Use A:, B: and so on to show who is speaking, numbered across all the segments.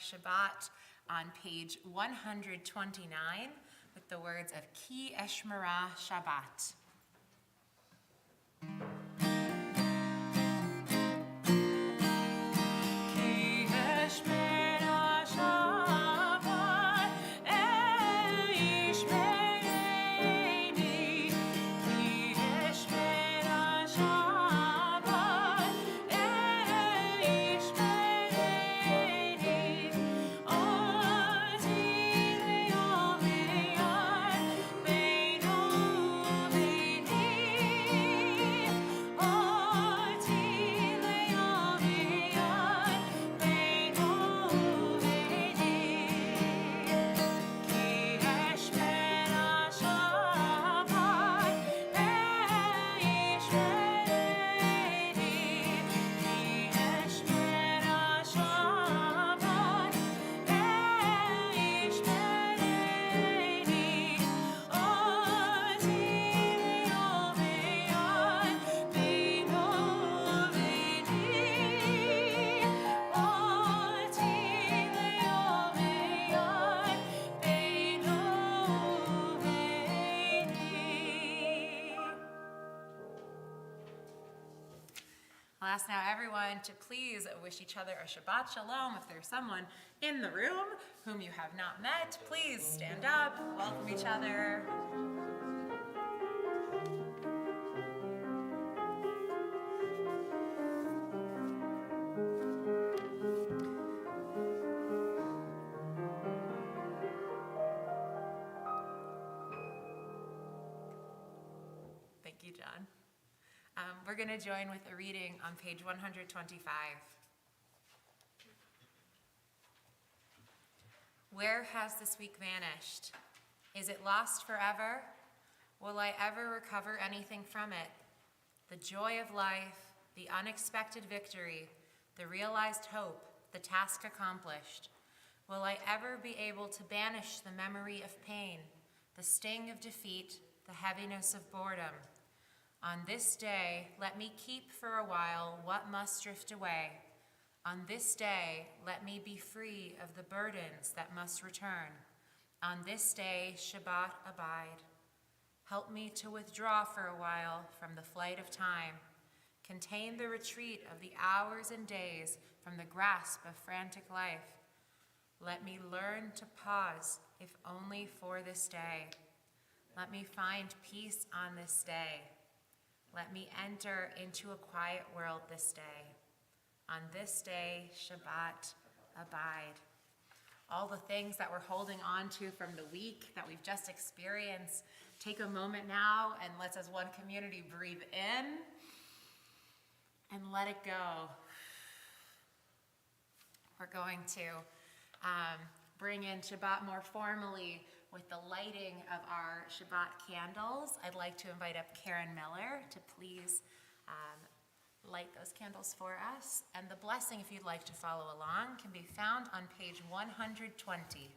A: Shabbat on page 129 with the words of Ki Eshmera Shabbat. I'll ask now everyone to please wish each other a Shabbat Shalom. If there's someone in the room whom you have not met, please stand up, welcome each other. Thank you, John. We're going to join with a reading on page 125. Where has this week vanished? Is it lost forever? Will I ever recover anything from it? The joy of life, the unexpected victory, the realized hope, the task accomplished. Will I ever be able to banish the memory of pain, the sting of defeat, the heaviness of boredom? On this day, let me keep for a while what must drift away. On this day, let me be free of the burdens that must return. On this day, Shabbat abide. Help me to withdraw for a while from the flight of time. Contain the retreat of the hours and days from the grasp of frantic life. Let me learn to pause, if only for this day. Let me find peace on this day. Let me enter into a quiet world this day. On this day, Shabbat, abide. All the things that we're holding on to from the week that we've just experienced, take a moment now and let's, as one community, breathe in and let it go. We're going to bring in Shabbat more formally with the lighting of our Shabbat candles. I'd like to invite up Karen Miller to please light those candles for us. And the blessing, if you'd like to follow along, can be found on page 120. You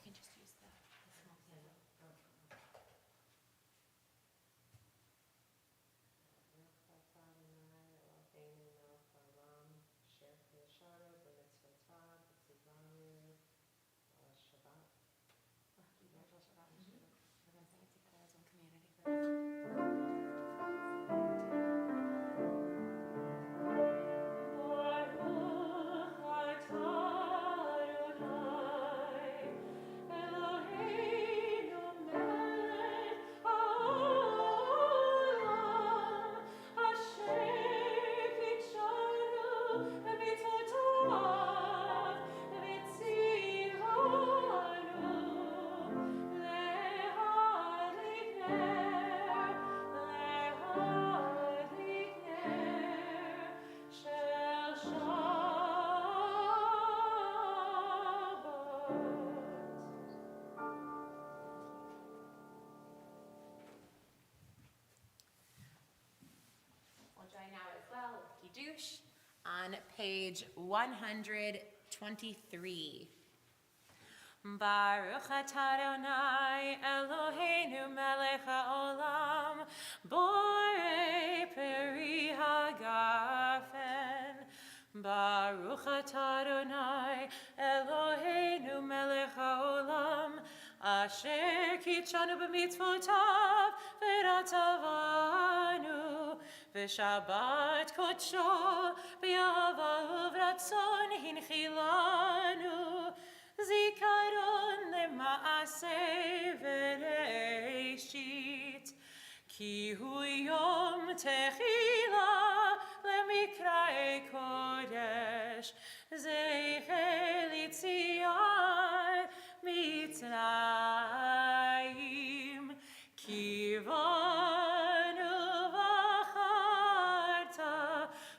A: can just use the small candle. On page 123. Baruch atah Adonai Eloheinu melech haolam borei peri hagadol agafen. Baruch atah Adonai, Eloheinu melech haolam, asher kitshanu b'mitzvotav v'ratzavanu, v'shabbat kodsho b'yahava uvratzon hinchilanu, zikaron lema'aseh v'reishit, ki hu yom techila lemikrae kodesh, zecher litziat mitzrayim, ki vanu v'acharta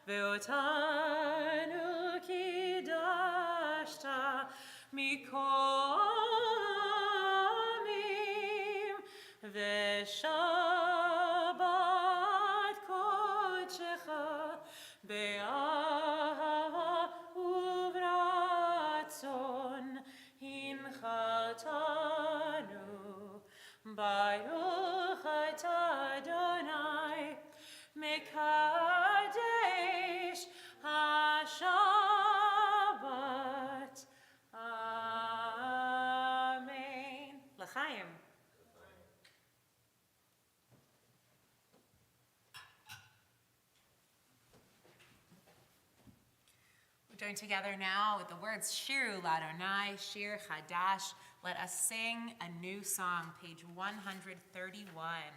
A: ve'otanu kidashta mikol amim ve'shabbat kodshecha be'ahava uvratzon hinchatanu. Baruch atah Adonai mekadesh hashabbat. Amen. L'chaim. Join together now with the words Shiru Ladonai, Shir Chadash. Let us sing a new song, page 131.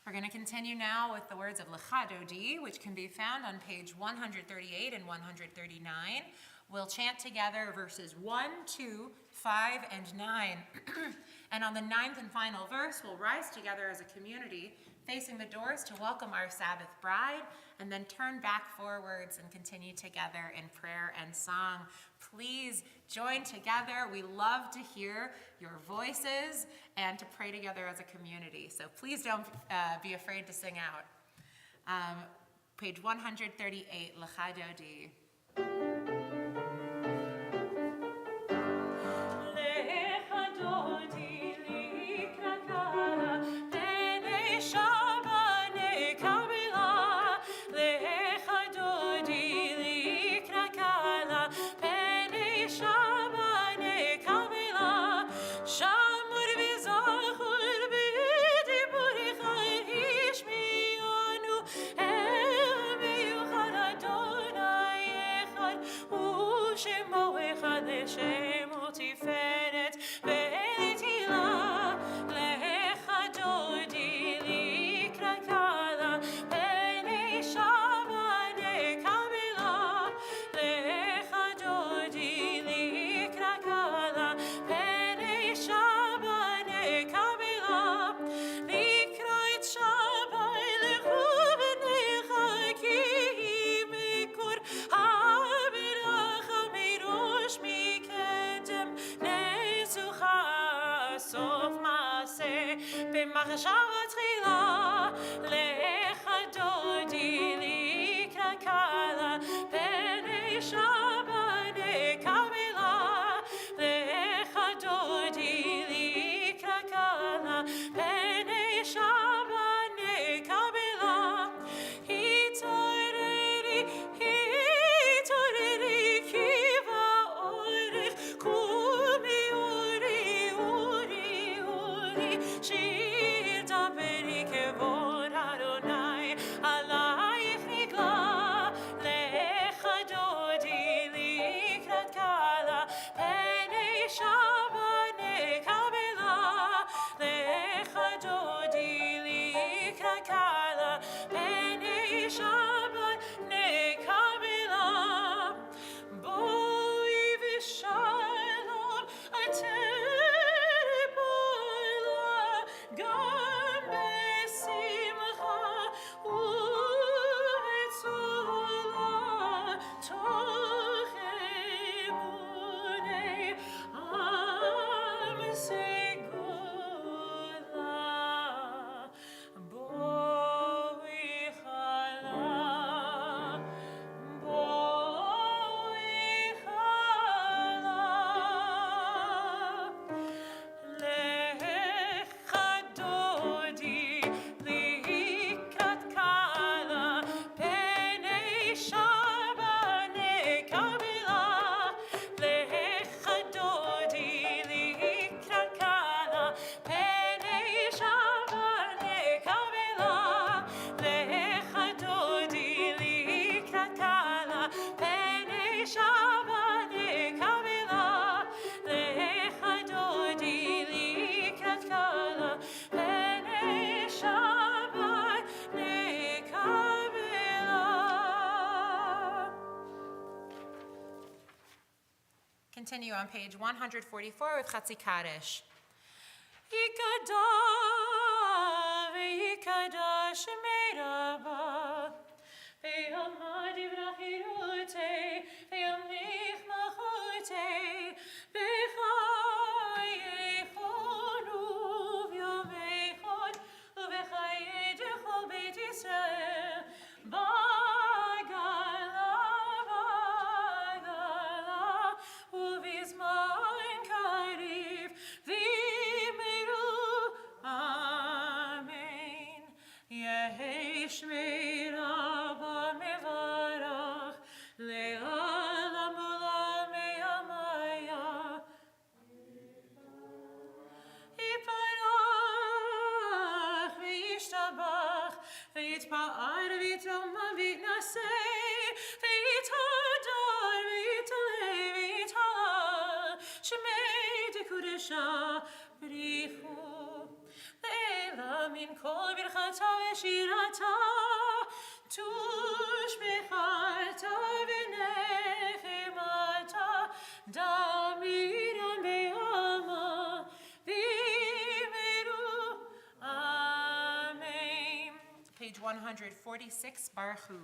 A: We're going to continue now with the words of Lecha Dodi, which can be found on page 138 and 139. We'll chant together verses 1, 2, 5, and 9. And on the 9th and final verse, we'll rise together as a community, facing the doors to welcome our Sabbath bride, and then turn back forwards and continue together in prayer and song. Please join together. We love to hear your voices and to pray together as a community. So please don't be afraid to sing out. Page 138, L'cha Dodi. Continue on page 144 with Chatzi Kaddish. Yikadav, Yikadav, Shemerabah, Ve'amad Ivrachirute, Ve'amlich Machute, Ve'chayechon Uvyomechon, Uvechayedecho Beit Yisrael, min kol birchata v'shirata tushbechata v'nechemata damiram be'alma v'meru amen. Page 146, Baruch Hu.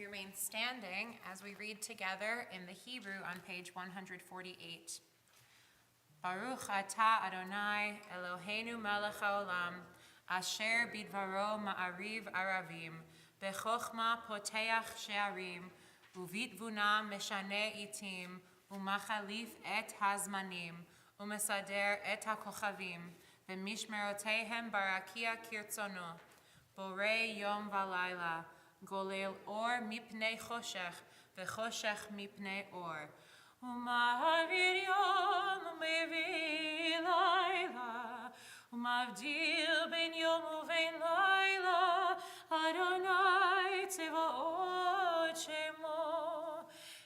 A: remain standing as we read together in the Hebrew on page 148. Baruch atah Adonai Eloheinu melech haolam, asher bidvaro ma'ariv aravim, bechokma poteach she'arim, uvitvuna meshane itim, umachalif et hazmanim, umesader et hakochavim, v'mishmerotehem barakia kirtzono, borei yom v'layla, golel or mipnei choshech, v'choshech mipnei or. Uma'avir yom u'mevil layla, umavdil ben yom u'ven layla, Adonai tzevaot shemo,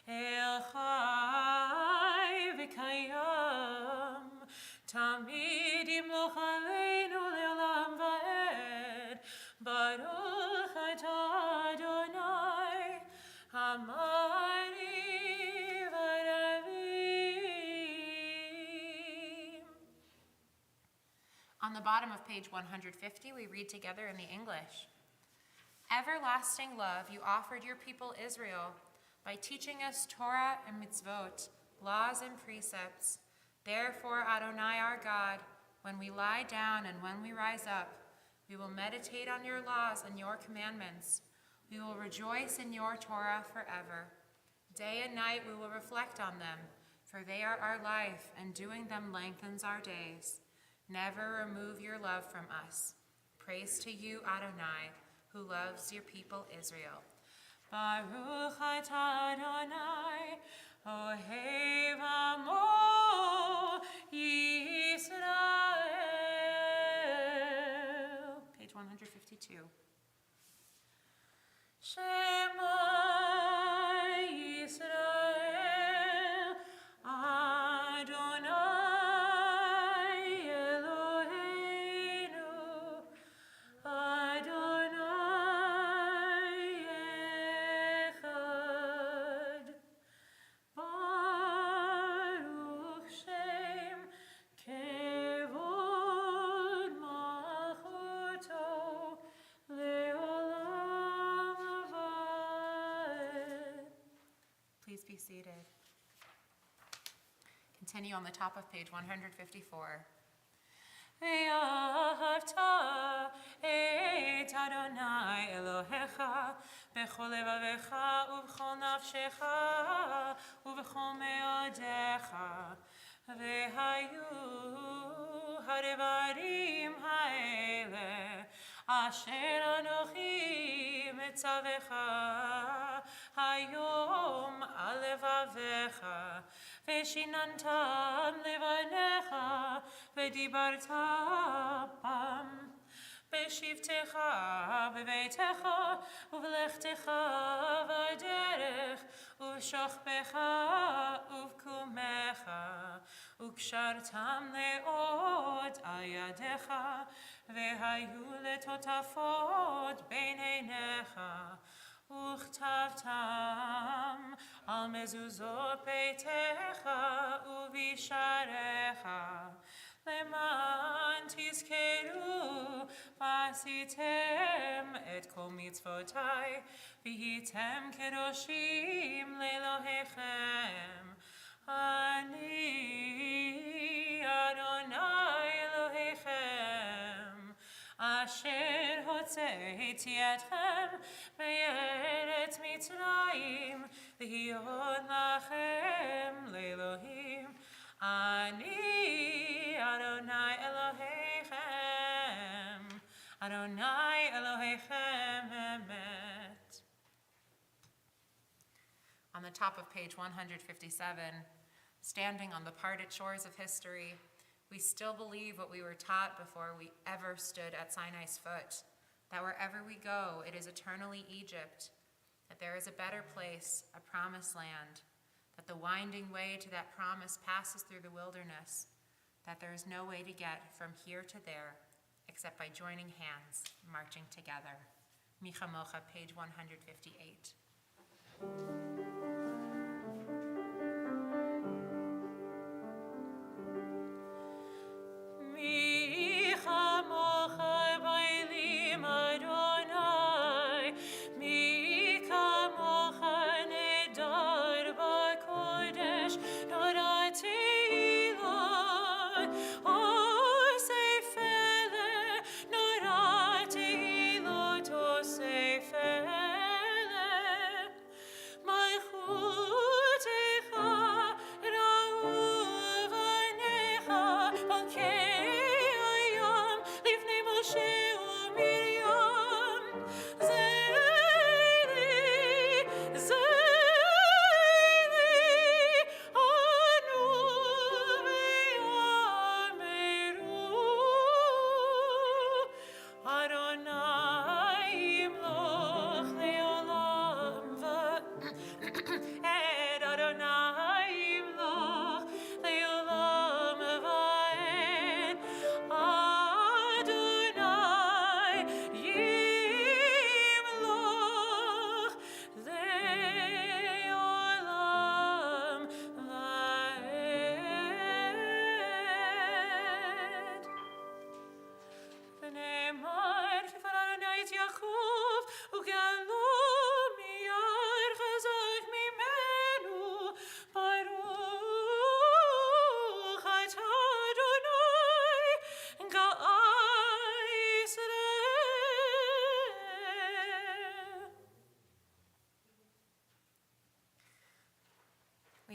A: El chai v'kayam, tamid yimloch aleinu le'olam va'ed, Baruch atah Adonai, Hamari v'aravim. On the bottom of page 150, we read together in the English. Everlasting love you offered your people Israel by teaching us Torah and mitzvot, laws and precepts. Therefore, Adonai our God, when we lie down and when we rise up, we will meditate on your laws and your commandments. We will rejoice in your Torah forever. Day and night we will reflect on them, for they are our life, and doing them lengthens our days. Never remove your love from us. Praise to you, Adonai, who loves your people Israel. Baruch atah Adonai, ohev amo Yisrael. Page 152. Shema Yisrael, Adonai Eloheinu, Adonai Echad. Baruch Shem Kevod Malchuto Le'olam Avad. Please be seated. Continue on the top of page 154. ואהבת את אדוני אלוהיך בכל לבבך ובכל נפשך ובכל מאודיך, והיו הדברים האלה אשר אנוכי מצווך היום על לבביך, ושיננתם לבניך ודיברת בם בשבתך בביתך ובלכתך בדרך ובשוכבך ובקומך, וקשרתם מאוד על ידיך, והיו לטוטפות בין עיניך, וכתבתם על מזוזות ביתך ובשעריך, למען תזכרו ועשיתם את כל מצוותיי, והייתם קדושים לאלוהיכם. אני אדוני אלוהיכם, אשר הוצאתי אתכם מארץ מצרים, להיות לכם לאלוהים. אני אדוני אלוהיכם, אדוני אלוהיכם אמת. On the top of page 157, standing on the parted shores of history, we still believe what we were taught before we ever stood at Sinai's foot, that wherever we go, it is eternally Egypt, that there is a better place, a promised land, that the winding way to that promise passes through the wilderness, that there is no way to get from here to there except by joining hands, marching together. Micha Mocha, page 158. Come on.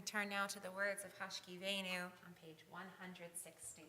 A: turn now to the words of Hashkivenu on page 160.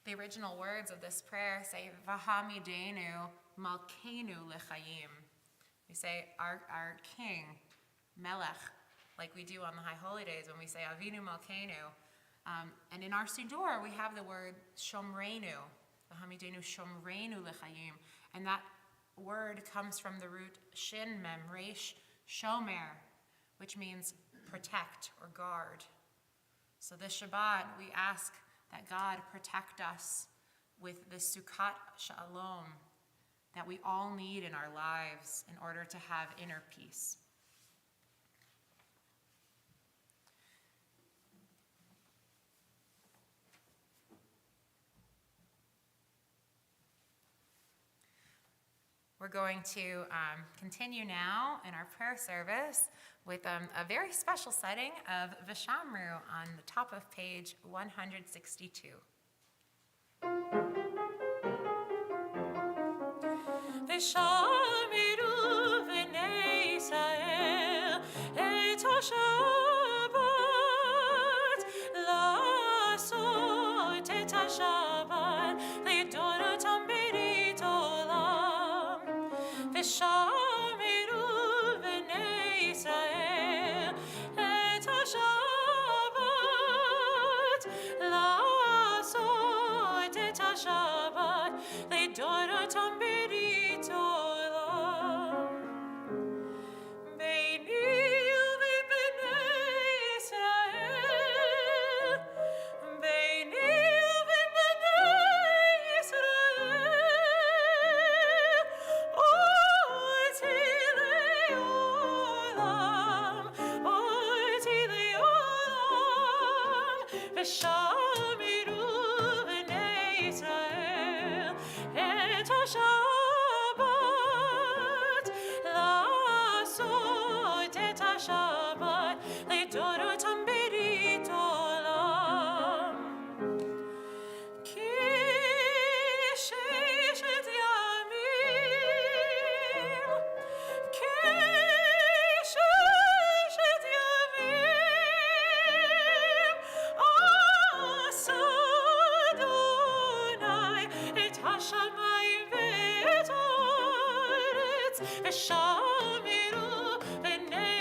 A: The original words of this prayer say, Vahamidenu Malkeinu Lechayim. We say, our King, Melech, like we do on the High Holy Days when we say Avinu Malkeinu. And in our Siddur, we have the word Shomreinu, Vahamidenu Shomreinu Lechayim. And that word comes from the root Shin Mem Resh Shomer, which means protect or guard. So this Shabbat, we ask that God protect us with the Sukkot Shalom that we all need in our lives in order to have inner peace. We're going to continue now in our prayer service with a very special setting of Vishamru on the top of page 162. Vishamru v'nei Yisrael et ha-Shabbat la'asot et ha-Shabbat li'doratam berit olam. Vishamru v'nei Yisrael et ha-Shabbat la'asot et ha-Shabbat li'doratam berit olam. Beini u'b'nei Yisrael, beini u'b'nei Yisrael, oti le'olam, v'shamiru v'nei Yisrael et ha-Shabbat la'asot et ha-Shabbat li'dorotam berit olam. Ki sheshet yamim, ki sheshet yamim, asa Adonai et ha-shamayim ve'et haaretz, v'shamiru v'nei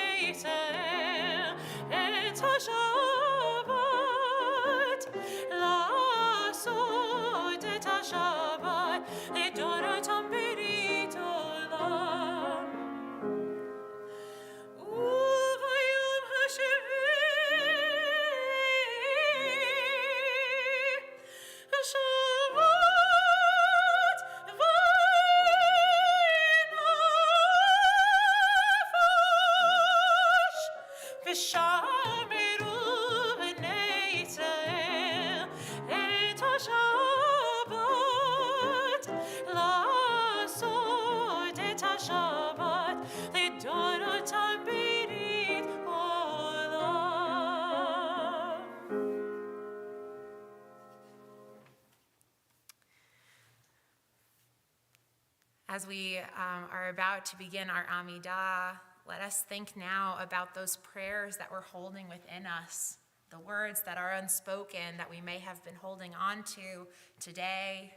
A: As we are about to begin our Amidah, let us think now about those prayers that we're holding within us, the words that are unspoken that we may have been holding on to today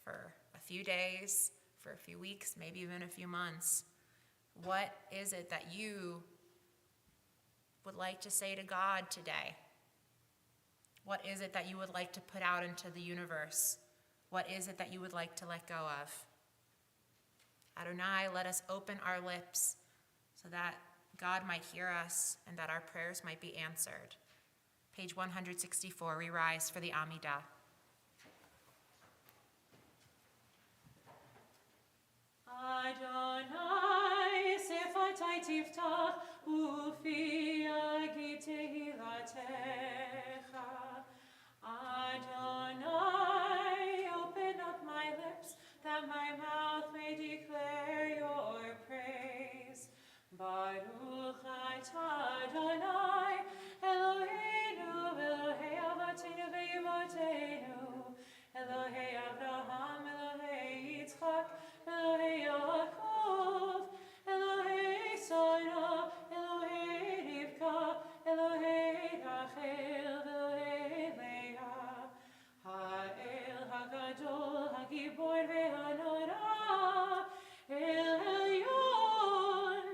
A: for a few days, for a few weeks, maybe even a few months. What is it that you would like to say to God today? What is it that you would like to put out into the universe? What is it that you would like to let go of? Adonai, let us open our lips so that God might hear us and that our prayers might be answered. Page 164, we rise for the Amidah.
B: Adonai, sefatai tiftach, ufi yagid tehilatecha. Adonai, open up my lips, that my mouth may declare your praise. Baruch atah Adonai, Eloheinu, Elohei Avotenu ve'Imotenu, Elohei Avraham, Elohei Yitzchak, Elohei Yaakov, Elohei Sarah, Elohei Rivka, Elohei Rachel, Elohei Leah, Ha'el HaGadol, HaGibor ve'Hanora, El Elyon,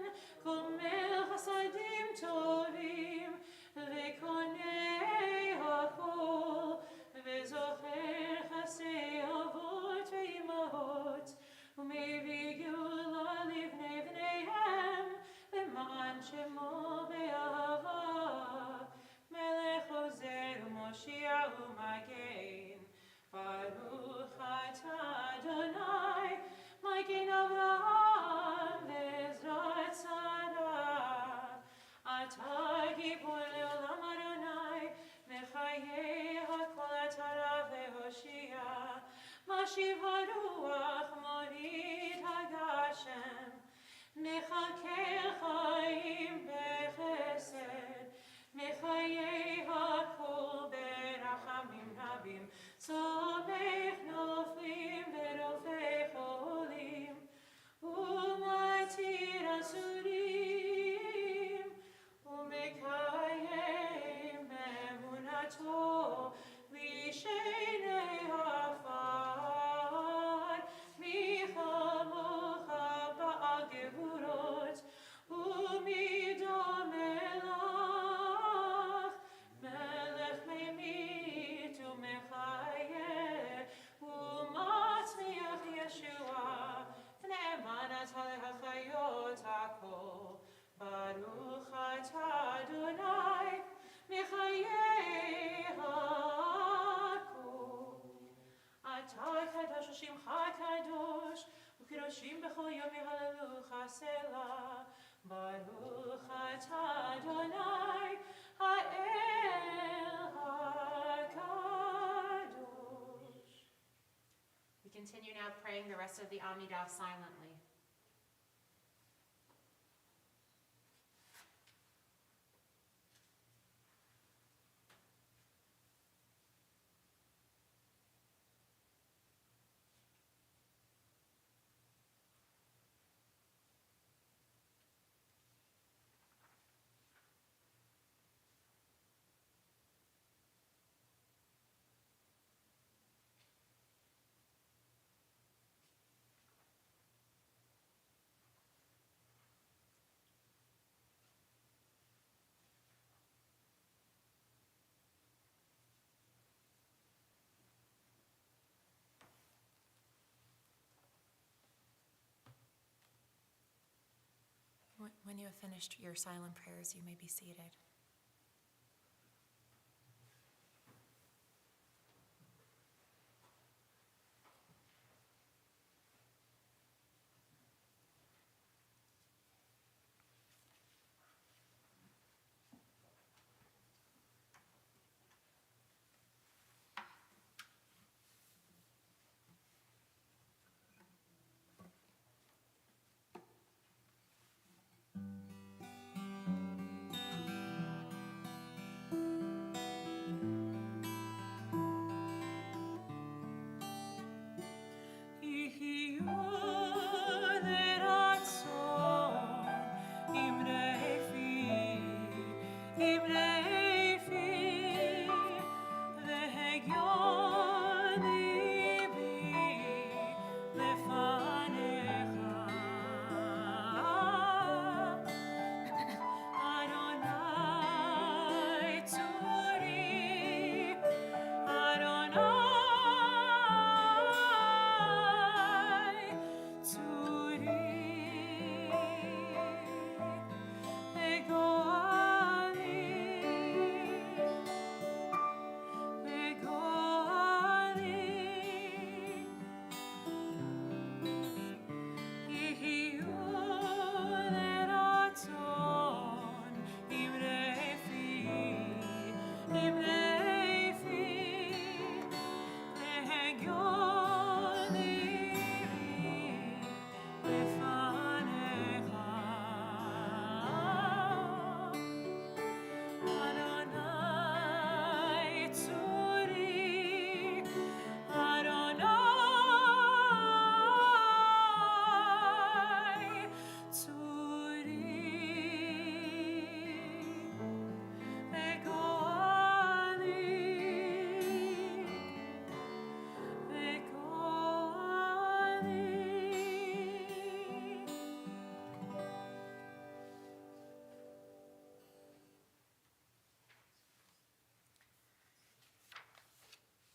B: Komel Chasadim Tovim, Ve'konei HaKol, Ve'zocher Chasei Avot ve'imahot, U'mevi'gula livnei v'neihem, Le'man shemo be'ahava, Melech ozer u'moshiach u'magen. Baruch atah Adonai, Magen Avraham ve'ezrat Sarah. Atah gibor le'olam Adonai, Mechayeh hakol atara ve'hoshia. Mashiv haruach morid hagashem, Mechakel chaim bechesed, Mechayeh hakol berachamim rabim, Somech noflim verofei cholim, Umatir asurim, Umekayem emunato, Lishenei hafar, Michamocha ba'al gevurot, Umidom elach, Melech memit umechayeh, Umatzmiach Yeshua, V'ne'emanat ha'chayot hakol. Baruch atah Adonai, Mechayeh hakol. Atah kadosh u'shimcha kadosh, u'kedoshim b'chol yom yehalelucha selah. Baruch atah Adonai, ha'el hakadosh.
A: We continue now praying the rest of the Amidah silently. When you have finished your silent prayers, you may be seated.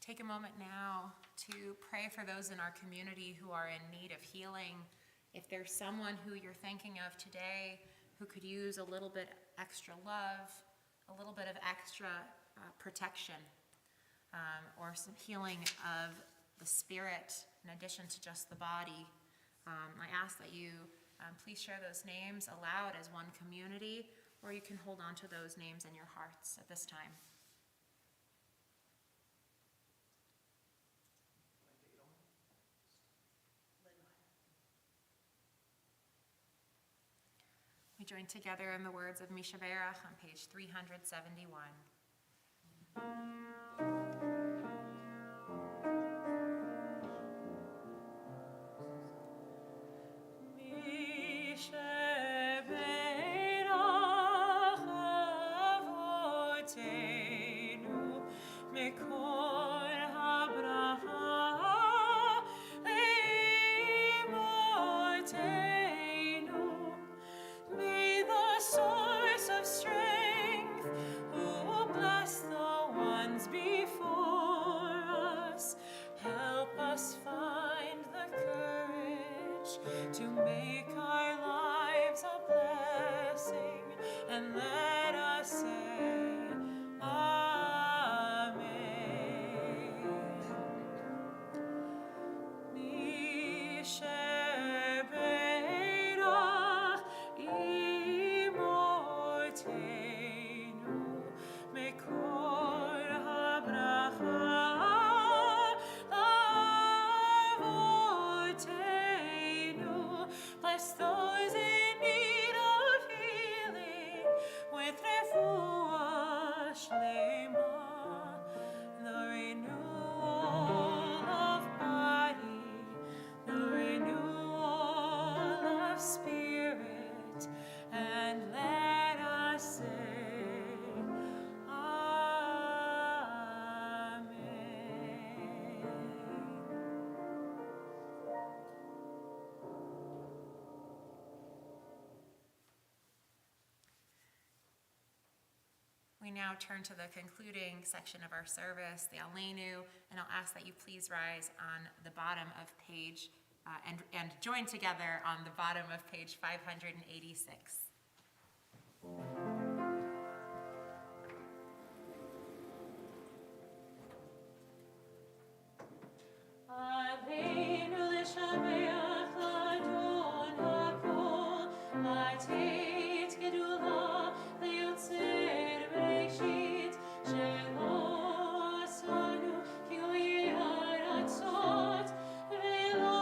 A: Take a moment now to pray for those in our community who are in need of healing. If there's someone who you're thinking of today who could use a little bit extra love, a little bit of extra protection, or some healing of the spirit in addition to just the body, I ask that you please share those names aloud as one community, or you can hold on to those names in your hearts at this time. We join together in the words of Misha Berach on page 371.
B: To make our lives a blessing, and let us say Amen. Mishe Berach Imortenu Mekor HaBracha Bless those in need of healing with refuah shlema, the renewal of body, the renewal of spirit, and let us say Amen.
A: We now turn to the concluding section of our service, the Aleinu, and I'll ask that you please rise on the bottom of page and join together on the bottom of page 586.
B: Aleinu l'shameach l'Adon hakol, l'teit gedula l'yotzer bereshit, shelo asanu ki lo yiratzot, velo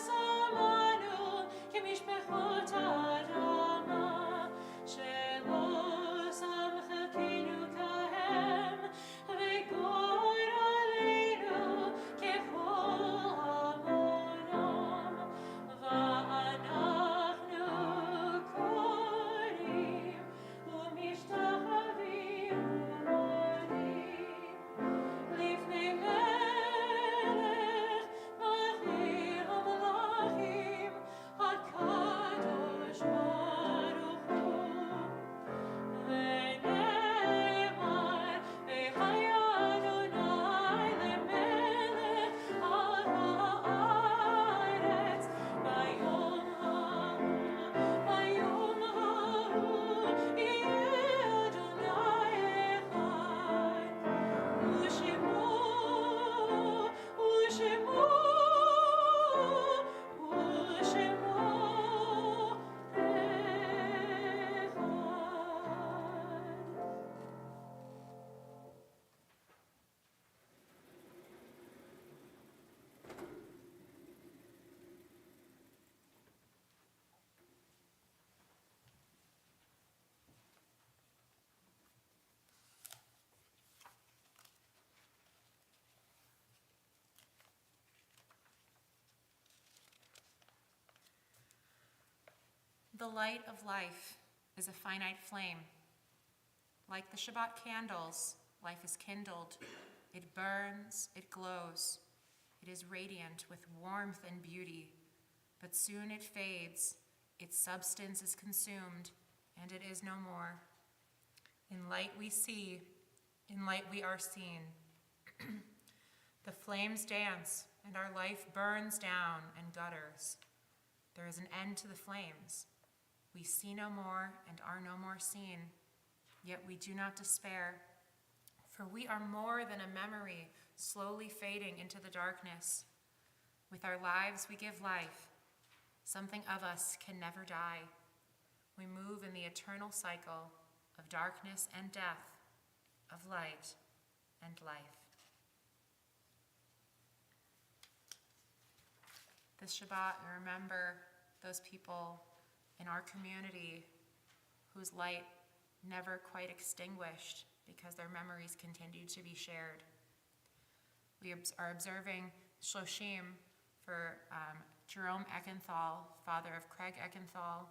B: samanu ki mishpechot adama, shelo sam chelkeinu kahem, v'gor aleinu kechol hamonam, va'anachnu korim u'mishtachavim u'modim lifnei melech machir hamalachim hakadosh baruch hu. ונאמר והיה אדוני למלך על הארץ ביום ההוא יהיה אדוני אחד ושמו אחד.
A: The light of life is a finite flame. Like the Shabbat candles, life is kindled. It burns, it glows. It is radiant with warmth and beauty. But soon it fades, its substance is consumed, and it is no more. In light we see, in light we are seen. The flames dance, and our life burns down and gutters. There is an end to the flames. We see no more and are no more seen, yet we do not despair, for we are more than a memory slowly fading into the darkness. With our lives we give life. Something of us can never die. We move in the eternal cycle of darkness and death, of light and life. This Shabbat, we remember those people in our community whose light never quite extinguished because their memories continued to be shared. We are observing Shloshim for Jerome Eckenthal, father of Craig Eckenthal,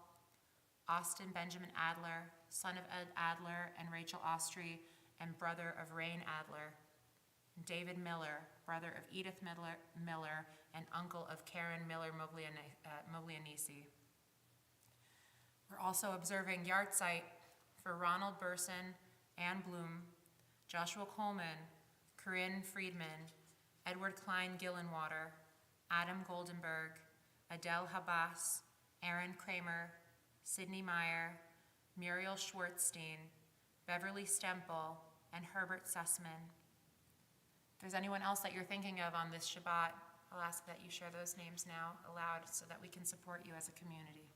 A: Austin Benjamin Adler, son of Ed Adler and Rachel Ostry, and brother of Rain Adler, and David Miller, brother of Edith Miller and uncle of Karen Miller Moglianese. We're also observing Yartzeit for Ronald Burson, Ann Bloom, Joshua Coleman, Corinne Friedman, Edward Klein Gillenwater, Adam Goldenberg, Adele Habas, Aaron Kramer, Sidney Meyer, Muriel Schwartzstein, Beverly Stemple, and Herbert Sussman. If there's anyone else that you're thinking of on this Shabbat, I'll ask that you share those names now aloud so that we can support you as a community.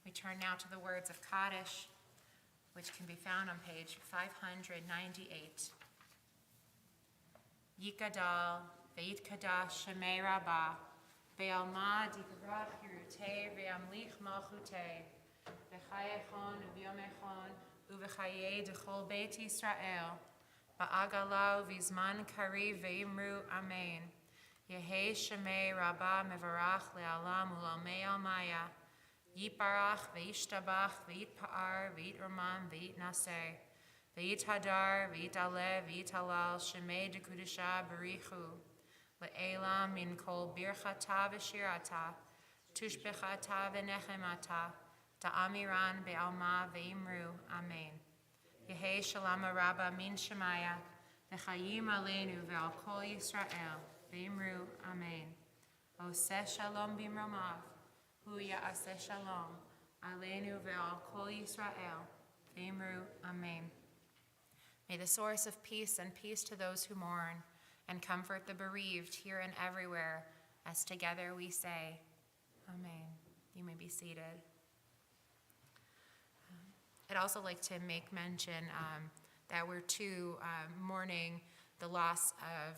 A: We turn now to the words of Kaddish, which can be found on page 598. Yikadal, Veitkadash Shemei Rabbah, Ve'alma Dikrach Hirutei, Ve'amlich Malchutei, V'chayechon U'vyomechon, U'v'chayei D'chol Beit Yisrael, Ba'agalau V'zman Kariv Ve'imru Amen. Yehei Shemei Rabbah Mevarach Le'alam U'lalmei Almaya, Yiparach Ve'ishtabach Ve'itpa'ar Ve'itramam Ve'itnaseh, Ve'ithadar Ve'itale Ve'ithalal Shemei Dekudisha Barichu, Le'elam Min Kol Birchata V'shirata, Tushbechata V'nechemata, Ta'amiran Be'alma Ve'imru Amen. Yehei Shalama Rabba Min Shemaya, v'chayim aleinu ve'al kol Yisrael, v'imru amen. Oseh shalom bimromav, hu ya'aseh shalom, aleinu ve'al kol Yisrael, v'imru amen. May the source of peace and peace to those who mourn, and comfort the bereaved here and everywhere, as together we say, Amen. You may be seated. I'd also like to make mention that we're too mourning the loss of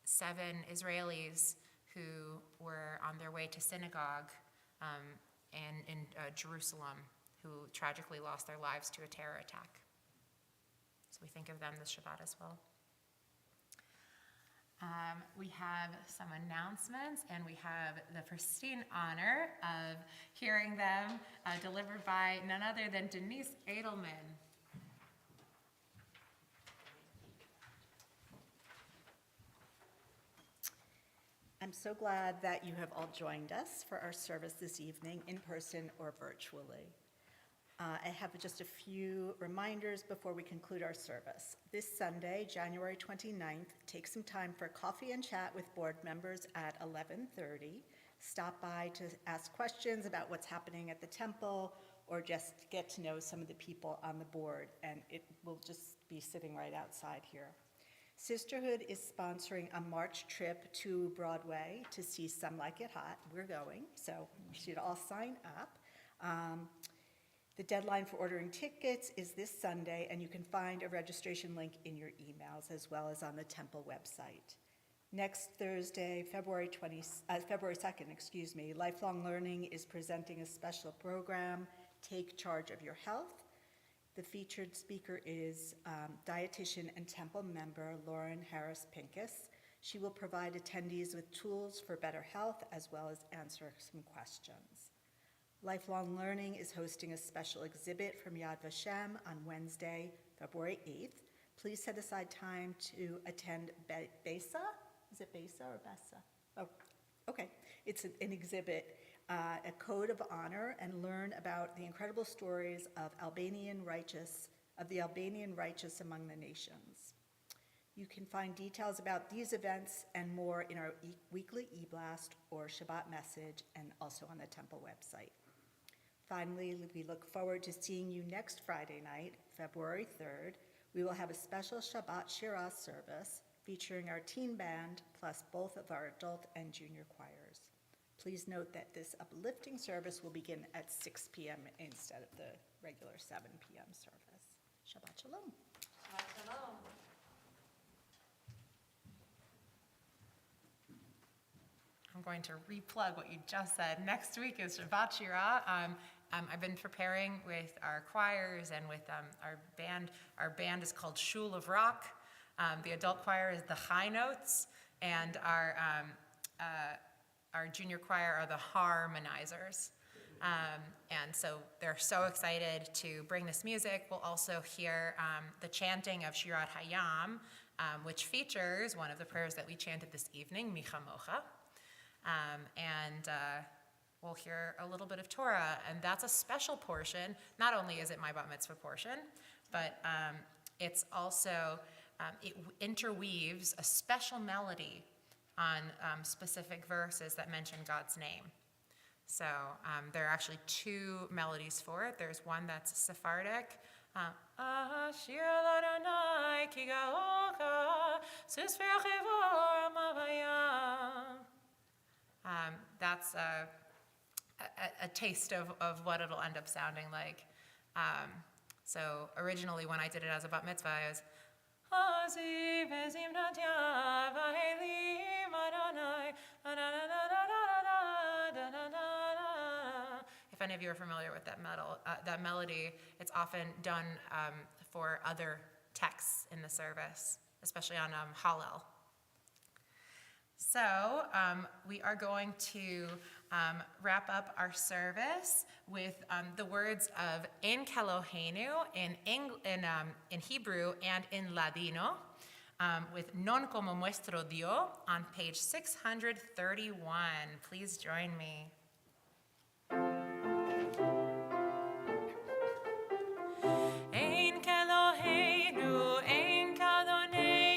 A: 7 Israelis who were on their way to synagogue in Jerusalem, who tragically lost their lives to a terror attack. So we think of them this Shabbat as well. We have some announcements, and we have the pristine honor of hearing them delivered by none other than Denise Edelman.
C: I'm so glad that you have all joined us for our service this evening, in person or virtually. I have just a few reminders before we conclude our service. This Sunday, January 29th, take some time for coffee and chat with board members at 11:30. Stop by to ask questions about what's happening at the temple, or just get to know some of the people on the board, and it will just be sitting right outside here. Sisterhood is sponsoring a March trip to Broadway to see Some Like It Hot. We're going, so you should all sign up. The deadline for ordering tickets is this Sunday, and you can find a registration link in your emails as well as on the temple website. Next Thursday, February 2nd, Lifelong Learning is presenting a special program, Take Charge of Your Health. The featured speaker is dietitian and temple member Lauren Harris Pincus. She will provide attendees with tools for better health as well as answer some questions. Lifelong Learning is hosting a special exhibit from Yad Vashem on Wednesday, February 8th. Please set aside time to attend BESA. Is it BESA or BESA? Oh, okay. It's an exhibit, a code of honor, and learn about the incredible stories of the Albanian righteous among the nations. You can find details about these events and more in our weekly e-blast or Shabbat message, and also on the temple website. Finally, we look forward to seeing you next Friday night, February 3rd. We will have a special Shabbat Shirah service featuring our teen band, plus both of our adult and junior choirs. Please note that this uplifting service will begin at 6 p.m. instead of the regular 7 p.m. service. Shabbat Shalom.
A: Shabbat shalom. I'm going to replug what you just said. Next week is Shabbat Shirah. I've been preparing with our choirs and with our band. Our band is called Shul of Rock. The adult choir is the High Notes, and our junior choir are the Harmonizers. And so they're so excited to bring this music. We'll also hear the chanting of Shirat Hayam, which features one of the prayers that we chanted this evening, Micha Mocha. And we'll hear a little bit of Torah, and that's a special portion. Not only is it my bat mitzvah portion, but it's also, it interweaves a special melody on specific verses that mention God's name. So there are actually 2 melodies for it. There's one that's Sephardic. Ashir l'Adonai ki gaoka, sisfer chivor mavayam. That's a taste of what it'll end up sounding like. So originally when I did it as a bat mitzvah, I was if any of you are familiar with that melody, it's often done for other texts in the service, especially on Hallel. So we are going to wrap up our service with the words of En Kelohenu in Hebrew and in Ladino, with Non como nuestro Dios on page 631. Please join me. En Kelohenu, en Kadonenu,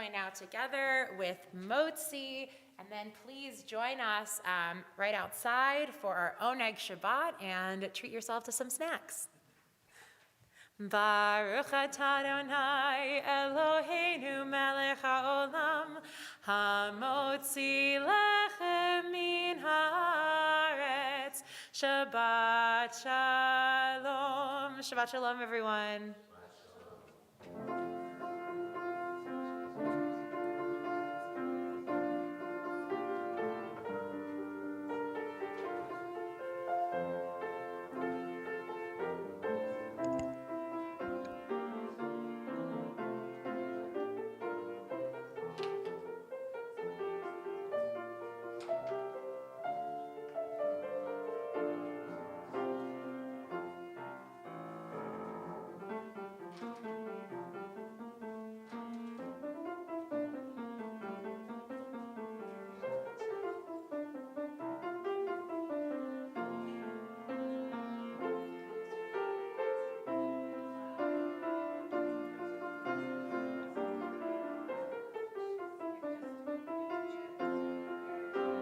A: join now together with Motzi, and then please join us right outside for our Oneg Shabbat and treat yourself to some snacks. Baruch atah Adonai Eloheinu melech haolam hamotzi lechem min haaretz. Shabbat shalom. Shabbat shalom, everyone.